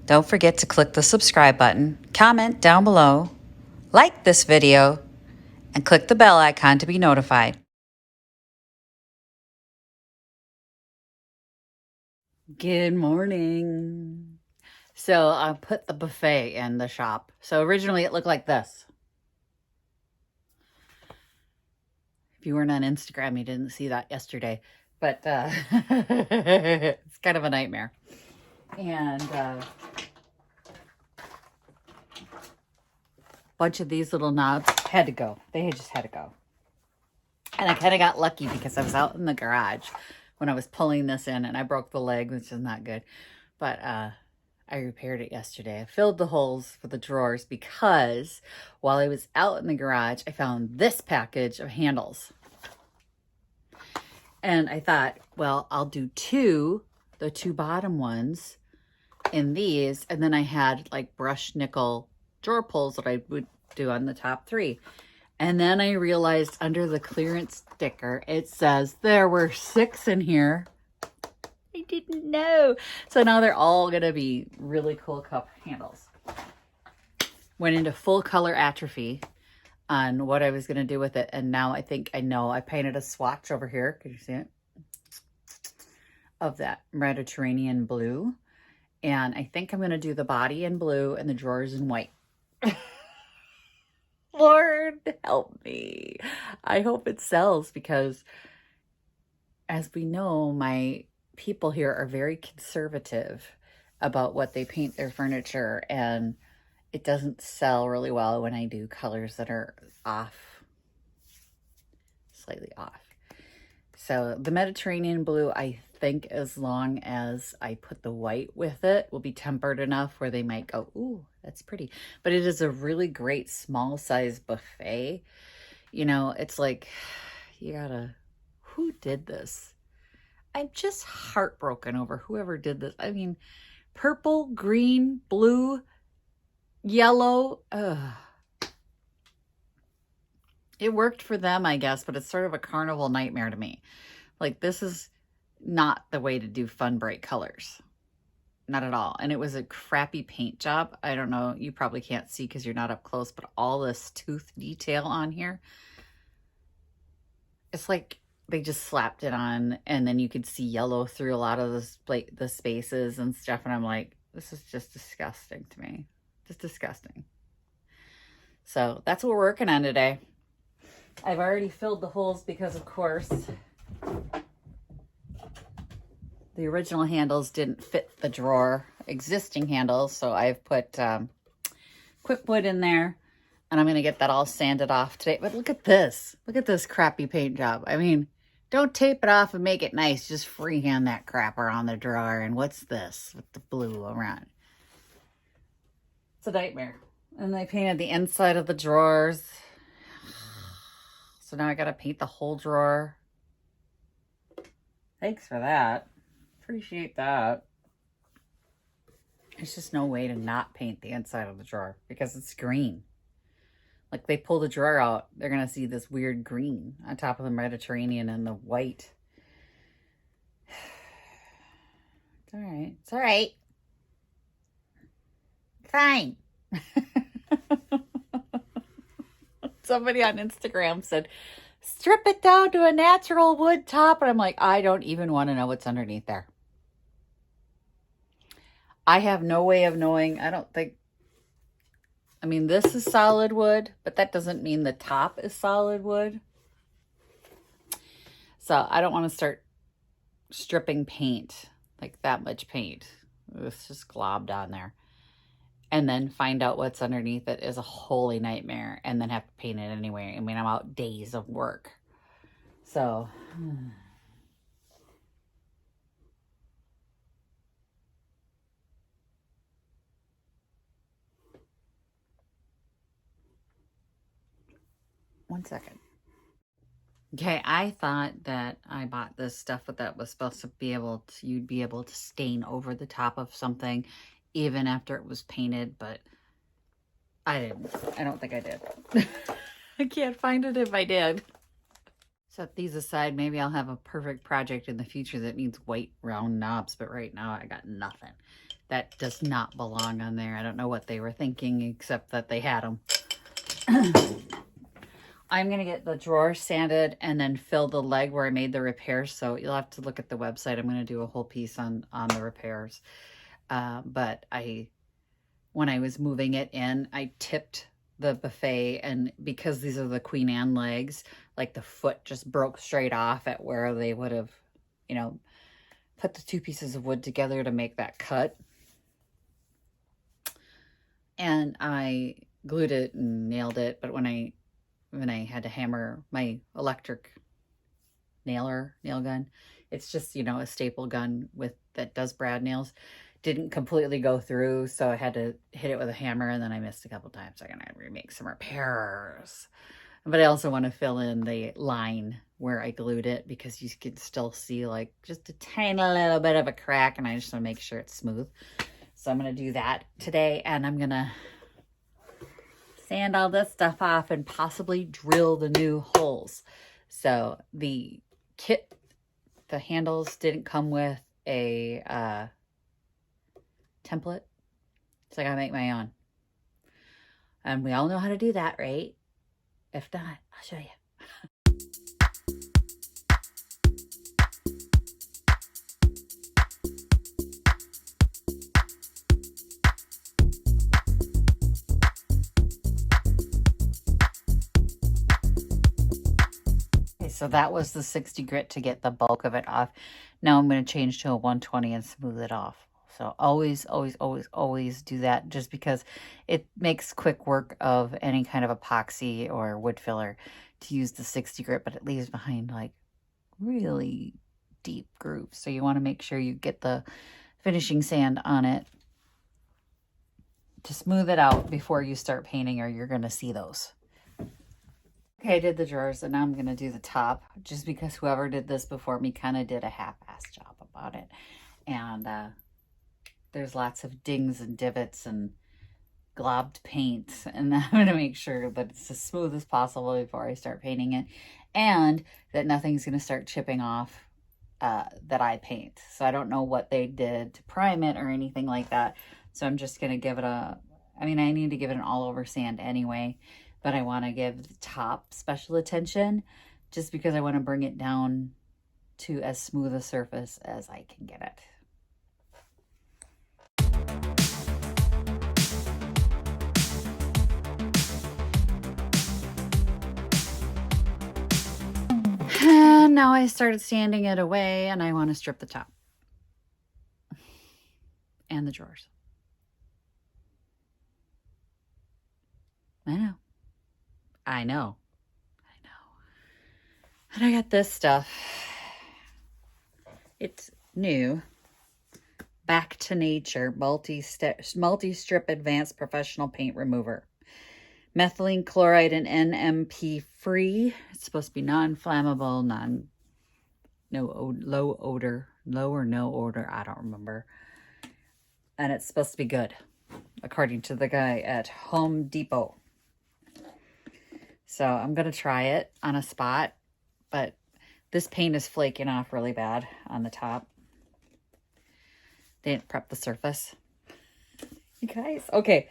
Don't forget to click the subscribe button, comment down below, like this video, and click the bell icon to be notified. Good morning. So I put the buffet in the shop. So originally it looked like this. If you weren't on Instagram, you didn't see that yesterday. But it's kind of a nightmare. And bunch of these little knobs had to go. They just had to go. And I kind of got lucky because I was out in the garage when I was pulling this in and I broke the leg, which is not good. But I repaired it yesterday. I filled the holes for the drawers because while I was out in the garage, I found this package of handles. And I thought, well, I'll do the two bottom ones in these. And then I had like brushed nickel drawer pulls that I would do on the top three. And then I realized under the clearance sticker, it says there were 6 in here. I didn't know. So now they're all going to be really cool cup handles. Went into full color atrophy on what I was going to do with it. And now I think I know. I painted a swatch over here. Could you see it? Of that Mediterranean blue. And I think I'm going to do the body in blue and the drawers in white. Lord, help me. I hope it sells because, as we know, my people here are very conservative about what they paint their furniture, and it doesn't sell really well when I do colors that are off, slightly off. So the Mediterranean blue, I think as long as I put the white with it, will be tempered enough where they might go, ooh, that's pretty. But it is a really great small size buffet. You know, it's like, you gotta, who did this? I'm just heartbroken over whoever did this. I mean, purple, green, blue, yellow. It worked for them, I guess, but it's sort of a carnival nightmare to me. Like, this is not the way to do fun, bright colors. Not at all. And it was a crappy paint job. I don't know. You probably can't see because you're not up close, but all this tooth detail on here. It's like they just slapped it on and then you could see yellow through a lot of the spaces and stuff. And I'm like, this is just disgusting to me. Just disgusting. So that's what we're working on today. I've already filled the holes because, of course, the original handles didn't fit the drawer existing handles. So I've put Quipwood in there and I'm going to get that all sanded off today. But look at this. Look at this crappy paint job. I mean, don't tape it off and make it nice. Just freehand that crap around the drawer. And what's this with the blue around? It's a nightmare. And I painted the inside of the drawers. So now I got to paint the whole drawer. Thanks for that. Appreciate that. There's just no way to not paint the inside of the drawer because it's green. Like they pull the drawer out, they're going to see this weird green on top of the Mediterranean and the white. It's all right. It's all right. Fine. Somebody on Instagram said, strip it down to a natural wood top. And I'm like, I don't even want to know what's underneath there. I have no way of knowing. I don't think, I mean, this is solid wood, but that doesn't mean the top is solid wood. So I don't want to start stripping paint, like that much paint. It's just globbed on there. And then find out what's underneath it is a holy nightmare. And then have to paint it anyway. I mean, I'm out days of work. So, one second. Okay, I thought that I bought this stuff that was supposed to be able to, you'd be able to stain over the top of something even after it was painted, but I didn't. I don't think I did. I can't find it if I did. Set these aside. Maybe I'll have a perfect project in the future that needs white round knobs, but right now I got nothing. That does not belong on there. I don't know what they were thinking, except that they had them. I'm going to get the drawer sanded and then fill the leg where I made the repairs. So you'll have to look at the website. I'm going to do a whole piece on the repairs. But when I was moving it in, I tipped the buffet, and because these are the Queen Anne legs, like the foot just broke straight off at where they would have, you know, put the two pieces of wood together to make that cut. And I glued it and nailed it, but when I had to hammer my electric nail gun, it's just, you know, a staple gun that does brad nails, didn't completely go through, so I had to hit it with a hammer, and then I missed a couple times. So I'm gonna remake some repairs. But I also want to fill in the line where I glued it, because you can still see like just a tiny little bit of a crack, and I just want to make sure it's smooth. So I'm going to do that today, and I'm going to sand all this stuff off and possibly drill the new holes. So the kit, the handles didn't come with a template, so I got to make my own. And we all know how to do that, right? If not, I'll show you. So that was the 60 grit to get the bulk of it off. Now I'm going to change to a 120 and smooth it off. So always, always, always, always do that, just because it makes quick work of any kind of epoxy or wood filler to use the 60 grit, but it leaves behind like really deep grooves. So you want to make sure you get the finishing sand on it to smooth it out before you start painting, or you're going to see those. Okay, I did the drawers, and now I'm going to do the top, just because whoever did this before me kind of did a half-assed job about it. And there's lots of dings and divots and globbed paint, and I'm going to make sure that it's as smooth as possible before I start painting it, and that nothing's going to start chipping off that I paint. So I don't know what they did to prime it or anything like that. So I'm just going to give it I need to give it an all-over sand anyway. But I want to give the top special attention, just because I want to bring it down to as smooth a surface as I can get it. And now I started sanding it away, and I want to strip the top and the drawers. I know. And I got this stuff. It's new. Back to Nature multi-strip advanced professional paint remover. Methylene chloride and NMP free. It's supposed to be non-flammable, low odor, low or no odor, I don't remember. And it's supposed to be good, according to the guy at Home Depot. So I'm going to try it on a spot, but this paint is flaking off really bad on the top. They didn't prep the surface. You guys, okay.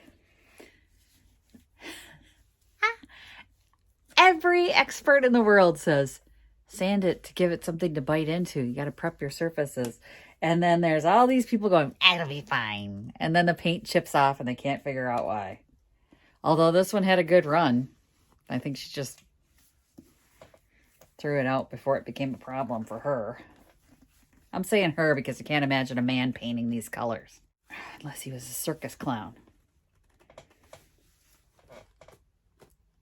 Every expert in the world says, sand it to give it something to bite into. You got to prep your surfaces. And then there's all these people going, it'll be fine. And then the paint chips off and they can't figure out why. Although this one had a good run. I think she just threw it out before it became a problem for her. I'm saying her because I can't imagine a man painting these colors. Unless he was a circus clown.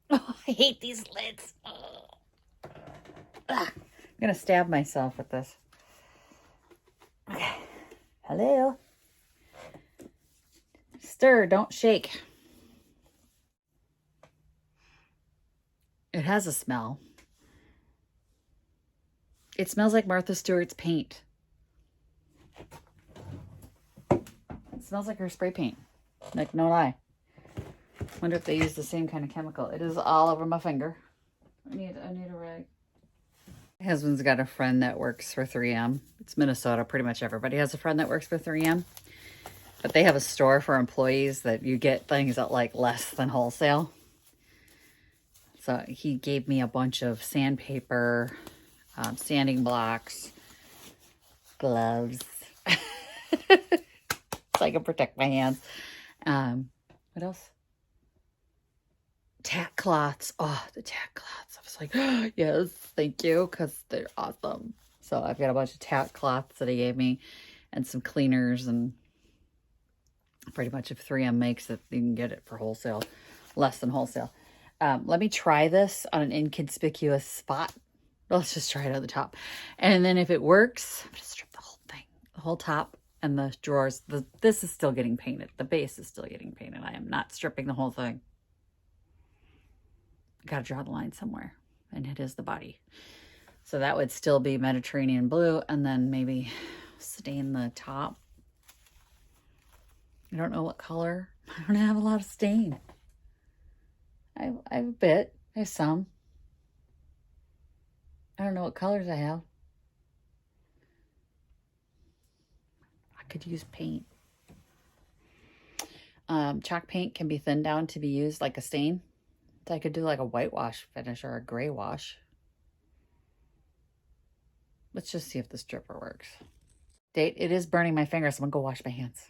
Oh, I hate these lids. I'm going to stab myself with this. Okay. Hello. Stir, don't shake. It has a smell. It smells like Martha Stewart's paint. It smells like her spray paint. Like, no lie. Wonder if they use the same kind of chemical. It is all over my finger. I need a rag. My husband's got a friend that works for 3M. It's Minnesota. Pretty much everybody has a friend that works for 3M. But they have a store for employees that you get things at like less than wholesale. So he gave me a bunch of sandpaper, sanding blocks, gloves, so I can protect my hands. What else? Tack cloths. Oh, the tack cloths. I was like, oh, yes, thank you, because they're awesome. So I've got a bunch of tack cloths that he gave me and some cleaners, and pretty much if 3M makes it, you can get it for wholesale, less than wholesale. Let me try this on an inconspicuous spot. Let's just try it on the top. And then if it works, I'm going to strip the whole thing, the whole top and the drawers. This is still getting painted. The base is still getting painted. I am not stripping the whole thing. Got to draw the line somewhere, and it is the body. So that would still be Mediterranean blue, and then maybe stain the top. I don't know what color. I don't have a lot of stain. I have a bit. I have some. I don't know what colors I have. I could use paint. Chalk paint can be thinned down to be used like a stain. So I could do like a whitewash finish or a gray wash. Let's just see if the stripper works. It is burning my fingers, so I'm gonna go wash my hands.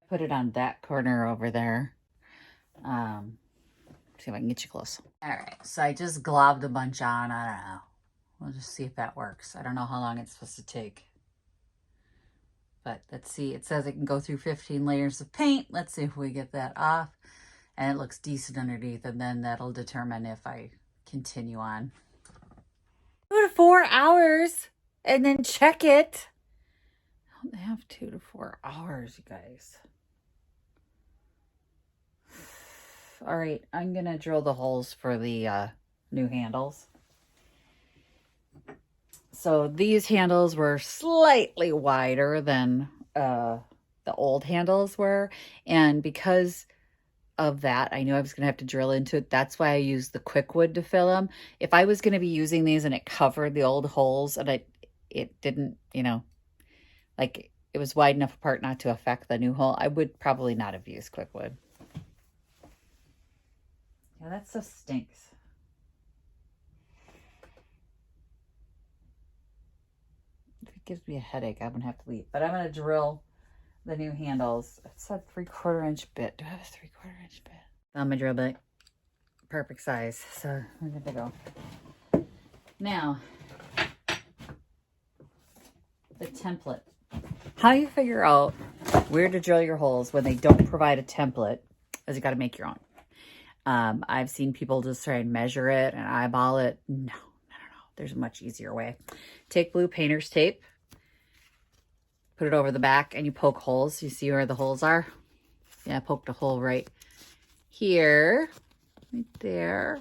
Put it on that corner over there. See if I can get you close. All right, so I just globbed a bunch on. I don't know. We'll just see if that works. I don't know how long it's supposed to take. But let's see. It says it can go through 15 layers of paint. Let's see if we get that off. And it looks decent underneath, and then that'll determine if I continue on. 2 to 4 hours, and then check it. I don't have 2 to 4 hours, you guys. All right, I'm gonna drill the holes for the new handles. So these handles were slightly wider than the old handles were, and because of that, I knew I was going to have to drill into it. That's why I used the quick wood to fill them. If I was going to be using these and it covered the old holes and it didn't, you know, like it was wide enough apart not to affect the new hole, I would probably not have used quick wood. Yeah, that stuff stinks. If it gives me a headache, I'm going to have to leave. But I'm going to drill the new handles. It's a 3/4 inch bit. Do I have a 3/4 inch bit? On my drill bit. Perfect size. So we're good to go. Now, the template. How you figure out where to drill your holes when they don't provide a template is you got to make your own. I've seen people just try and measure it and eyeball it. No. There's a much easier way. Take blue painter's tape. Put it over the back and you poke holes. You see where the holes are? Yeah, I poked a hole right here, right there,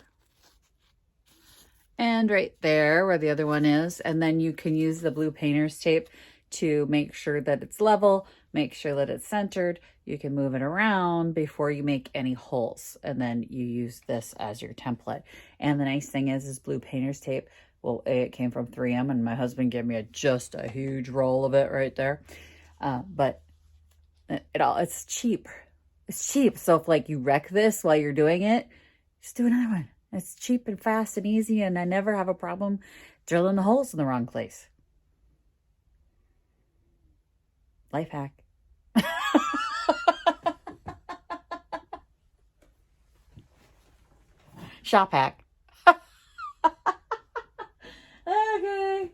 and right there where the other one is. And then you can use the blue painter's tape to make sure that it's level, make sure that it's centered. You can move it around before you make any holes. And then you use this as your template. And the nice thing is blue painter's tape. Well, it came from 3M, and my husband gave me just a huge roll of it right there. But it's cheap. It's cheap. So if like you wreck this while you're doing it, just do another one. It's cheap and fast and easy, and I never have a problem drilling the holes in the wrong place. Life hack. Shop hack. Okay.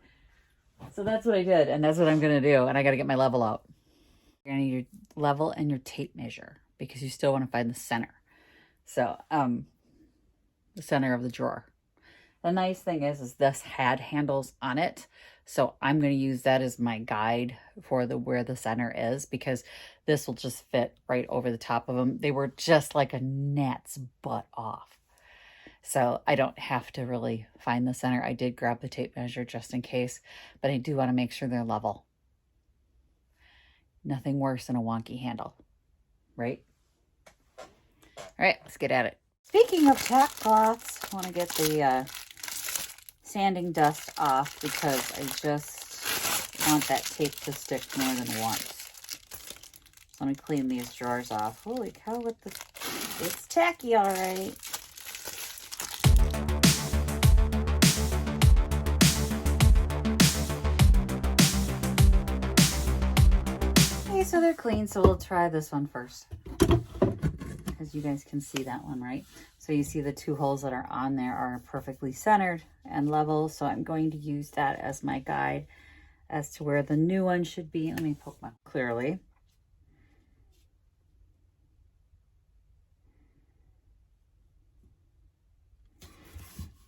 So that's what I did, and that's what I'm going to do, and I got to get my level out. You're going to need your level and your tape measure because you still want to find the center. So, the center of the drawer. The nice thing is this had handles on it, so I'm going to use that as my guide for where the center is, because this will just fit right over the top of them. They were just like a gnat's butt off. So I don't have to really find the center. I did grab the tape measure just in case, but I do want to make sure they're level. Nothing worse than a wonky handle, right? All right, let's get at it. Speaking of tack cloths, I want to get the sanding dust off because I just want that tape to stick more than once. Let me clean these drawers off. Holy cow, it's tacky, all right. Okay, so they're clean, so we'll try this one first. Because you guys can see that one, right? So you see the two holes that are on there are perfectly centered and level. So I'm going to use that as my guide as to where the new one should be. Let me poke my clearly.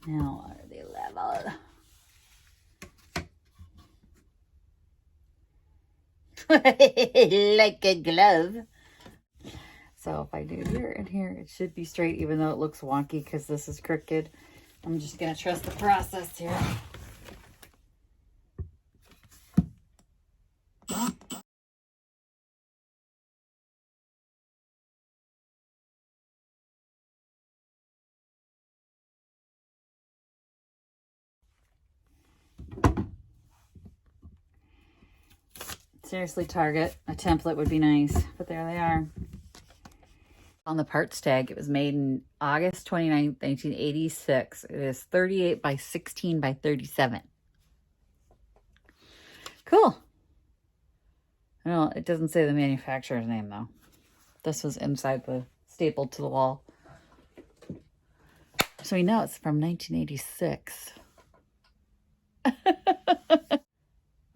Now, are they level? Like a glove. So if I do here and here, it should be straight, even though it looks wonky because this is crooked. I'm just going to trust the process here. Seriously, Target, a template would be nice, but there they are. On the parts tag, it was made in August 29th, 1986. It is 38 by 16 by 37. Cool. Well, it doesn't say the manufacturer's name, though. This was inside the stapled to the wall. So we know it's from 1986.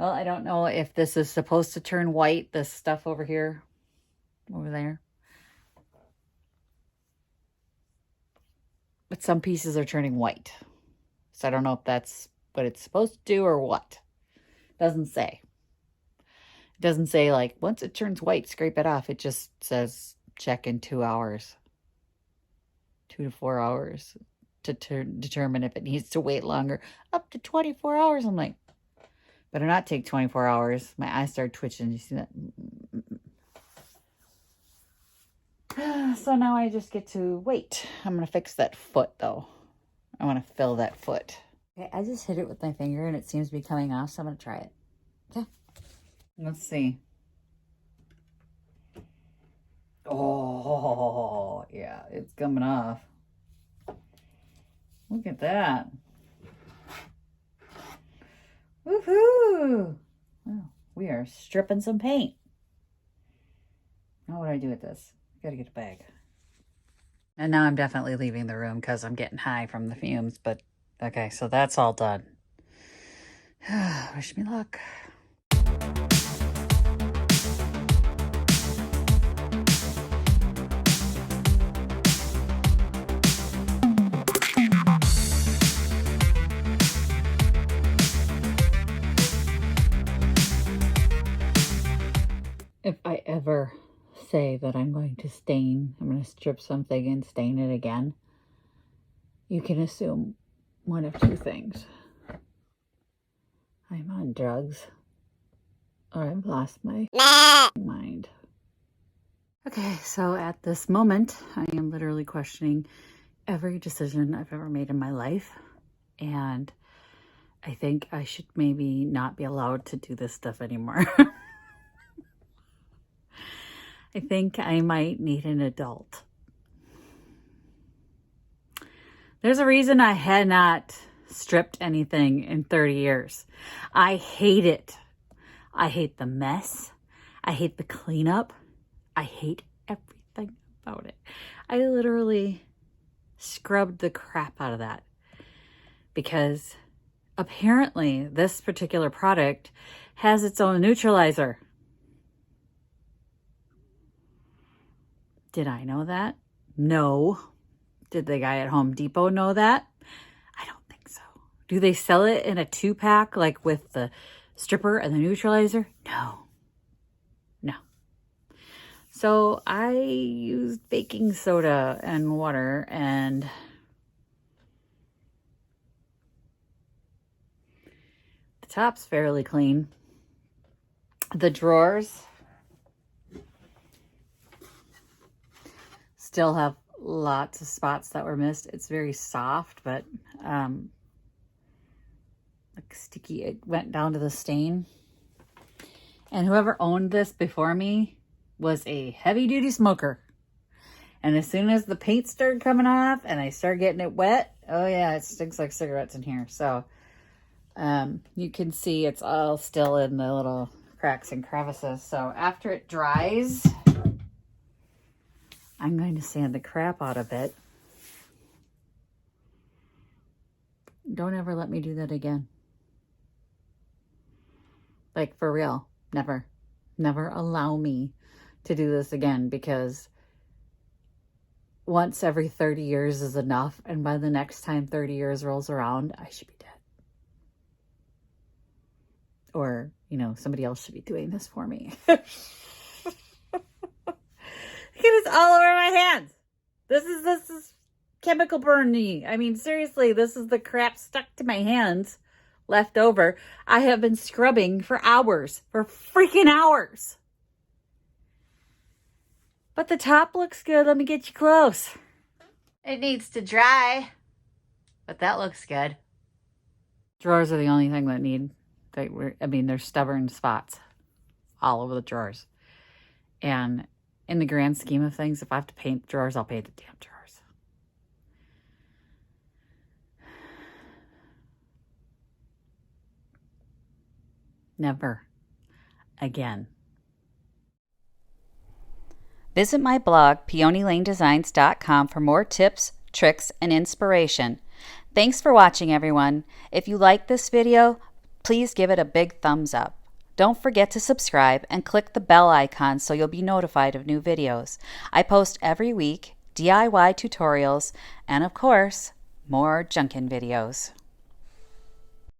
Well, I don't know if this is supposed to turn white, this stuff over here, over there. But some pieces are turning white. So I don't know if that's what it's supposed to do or what. Doesn't say. It doesn't say, like, once it turns white, scrape it off. It just says check in 2 hours. 2 to 4 hours to determine if it needs to wait longer. Up to 24 hours. I'm like, better not take 24 hours. My eyes start twitching. You see that? So now I just get to wait. I'm going to fix that foot, though. I want to fill that foot. Okay, I just hit it with my finger, and it seems to be coming off, so I'm going to try it. Okay. Let's see. Oh, yeah, it's coming off. Look at that. Woohoo! Oh, we are stripping some paint. Now what do I do with this? Gotta get a bag. And now I'm definitely leaving the room because I'm getting high from the fumes. But okay, so that's all done. Wish me luck. If I ever say that I'm going to strip something and stain it again, you can assume one of two things. I'm on drugs, or I've lost my mind. Okay, so at this moment, I am literally questioning every decision I've ever made in my life, and I think I should maybe not be allowed to do this stuff anymore. I think I might need an adult. There's a reason I had not stripped anything in 30 years. I hate it. I hate the mess. I hate the cleanup. I hate everything about it. I literally scrubbed the crap out of that because apparently this particular product has its own neutralizer. Did I know that? No. Did the guy at Home Depot know that? I don't think so. Do they sell it in a 2-pack, like with the stripper and the neutralizer? No. No. So I used baking soda and water, and the top's fairly clean. The drawers still have lots of spots that were missed. It's very soft, but like sticky. It went down to the stain. And whoever owned this before me was a heavy-duty smoker. And as soon as the paint started coming off and I started getting it wet, oh yeah, it stinks like cigarettes in here. So you can see it's all still in the little cracks and crevices. So after it dries, I'm going to sand the crap out of it. Don't ever let me do that again. Like, for real. Never. Never allow me to do this again, because once every 30 years is enough, and by the next time 30 years rolls around, I should be dead. Or, you know, somebody else should be doing this for me. Look at this all over my hands. This is chemical burn-y. I mean, seriously, this is the crap stuck to my hands left over. I have been scrubbing for hours, for freaking hours. But the top looks good. Let me get you close. It needs to dry, but that looks good. Drawers are the only thing that need, there's stubborn spots all over the drawers. And in the grand scheme of things, if I have to paint the drawers, I'll paint the damn drawers. Never again. Visit my blog, peonylanedesigns.com, for more tips, tricks, and inspiration. Thanks for watching, everyone. If you like this video, please give it a big thumbs up. Don't forget to subscribe and click the bell icon so you'll be notified of new videos. I post every week DIY tutorials and, of course, more junkin' videos.